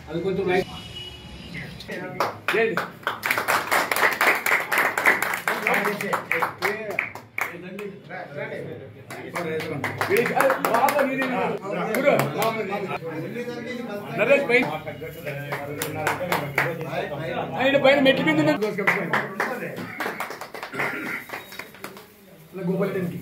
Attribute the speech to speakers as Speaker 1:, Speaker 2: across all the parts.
Speaker 1: అది కొంచెం లైట్ పైన మెట్ల మీద గోపాలకి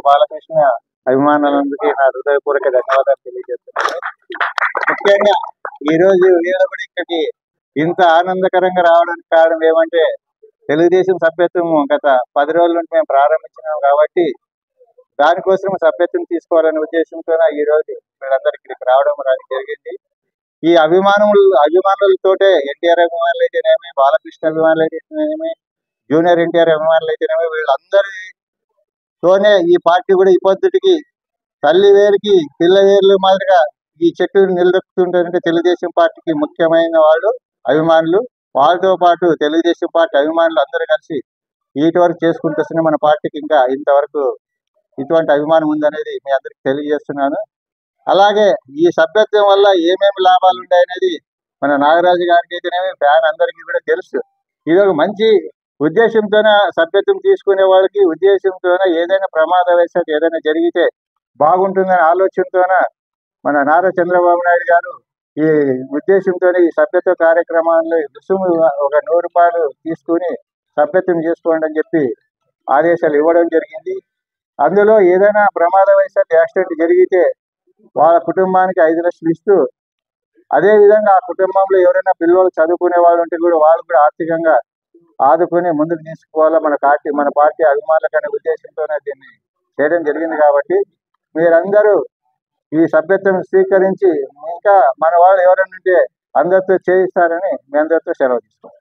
Speaker 2: బాలకృష్ణ అభిమానులందరికీ నా హృదయపూర్వక ధన్యవాదాలు తెలియజేస్తున్నాను. ముఖ్యంగా ఈ రోజు వీళ్ళబడి ఇక్కడికి ఇంత ఆనందకరంగా రావడానికి కారణం ఏమంటే తెలుగుదేశం సభ్యత్వం గత 10 రోజుల నుండి మేము ప్రారంభించినాం కాబట్టి దానికోసం సభ్యత్వం తీసుకోవాలనే ఉద్దేశంతో ఈ రోజు వీళ్ళందరికీ ఇక్కడికి రావడం జరిగింది. ఈ అభిమానులతోటే ఎన్టీఆర్ అభిమానులు అయితేనేమి, బాలకృష్ణ అభిమానులు అయితేనేమి, జూనియర్ ఎన్టీఆర్ అభిమానులు అయితేనేమి, వీళ్ళందరితోనే ఈ పార్టీ కూడా ఈ పొద్దుటికి తల్లి వేరుకి పిల్ల వేర్లు మాదిరిగా ఈ చెట్టు నిలదొక్కుతుంటే తెలుగుదేశం పార్టీకి ముఖ్యమైన వాళ్ళు అభిమానులు. వాళ్ళతో పాటు తెలుగుదేశం పార్టీ అభిమానులు అందరూ కలిసి వీటి వరకు చేసుకుంటూ వస్తున్న మన పార్టీకి ఇంకా ఇంతవరకు ఇటువంటి అభిమానం ఉందనేది మీ అందరికి తెలియజేస్తున్నాను. అలాగే ఈ సభ్యత్వం వల్ల ఏమేమి లాభాలు ఉన్నాయనేది మన నాగరాజు గారికి అయితేనేమి ఫ్యాన్ అందరికీ కూడా తెలుసు. ఇది ఒక మంచి ఉద్దేశంతోనే సభ్యత్వం తీసుకునే వాళ్ళకి ఉద్దేశంతోనే ఏదైనా ప్రమాదవశాత్తు ఏదైనా జరిగితే బాగుంటుందనే ఆలోచనతోన మన నారా చంద్రబాబు నాయుడు గారు ఈ ఉద్దేశంతోనే ఈ సభ్యత్వ కార్యక్రమాల్లో రుసుము ఒక 100 రూపాయలు తీసుకుని సభ్యత్వం చేసుకోండి అని చెప్పి ఆదేశాలు ఇవ్వడం జరిగింది. అందులో ఏదైనా ప్రమాదవశాత్తు యాక్సిడెంట్ జరిగితే వాళ్ళ కుటుంబానికి 5 లక్షలు ఇస్తూ, అదేవిధంగా ఆ కుటుంబంలో ఎవరైనా పిల్లలు చదువుకునే వాళ్ళు ఉంటే కూడా వాళ్ళు కూడా ఆర్థికంగా ఆదుకొని ముందుకు తీసుకుపోవాలా మన పార్టీ అభిమానులకనే ఉద్దేశంతోనే దీన్ని చేయడం జరిగింది. కాబట్టి మీరందరూ ఈ సభ్యత్వం స్వీకరించి ఇంకా మన వాళ్ళు ఎవరైనా ఉంటే అందరితో చేయిస్తారని మీ అందరితో సెలవు తీసుకోండి.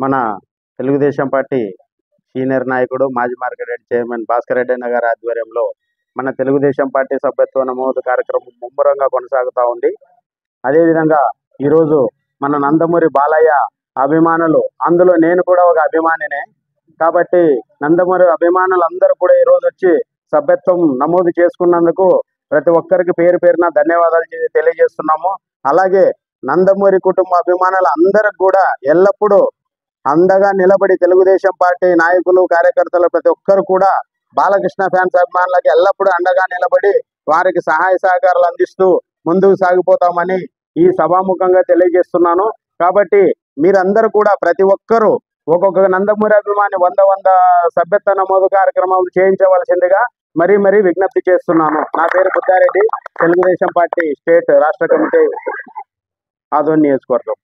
Speaker 3: మన తెలుగుదేశం పార్టీ సీనియర్ నాయకుడు మాజీ market yard chairman Bhaskar Reddy గారి ఆధ్వర్యంలో మన తెలుగుదేశం పార్టీ సభ్యత్వ నమోదు కార్యక్రమం ముమ్మరంగా కొనసాగుతూ ఉంది. అదేవిధంగా ఈరోజు మన నందమూరి బాలయ్య అభిమానులు, అందులో నేను కూడా ఒక అభిమానినే కాబట్టి నందమూరి అభిమానులు అందరూ కూడా ఈరోజు వచ్చి సభ్యత్వం నమోదు చేసుకున్నందుకు ప్రతి ఒక్కరికి పేరు పేరున ధన్యవాదాలు తెలియజేస్తున్నాము. అలాగే నందమూరి కుటుంబ అభిమానులు అందరికి కూడా ఎల్లప్పుడూ అండగా నిలబడి తెలుగుదేశం పార్టీ నాయకులు కార్యకర్తలు ప్రతి ఒక్కరు కూడా బాలకృష్ణ ఫ్యాన్స్ అభిమానులకి ఎల్లప్పుడూ అండగా నిలబడి వారికి సహాయ సహకారాలు అందిస్తూ ముందుకు సాగిపోతామని ఈ సభాముఖంగా తెలియజేస్తున్నాను. కాబట్టి మీరందరూ కూడా ప్రతి ఒక్కరూ ఒక్కొక్క నందమూరి అభిమాని 100 సభ్యత్వ నమోదు కార్యక్రమాలు చేయించవలసిందిగా మరీ విజ్ఞప్తి చేస్తున్నాను. నా పేరు బుద్ధారెడ్డి, తెలుగుదేశం పార్టీ స్టేట్ రాష్ట్ర కమిటీ ఆదోని నియోజకవర్గం.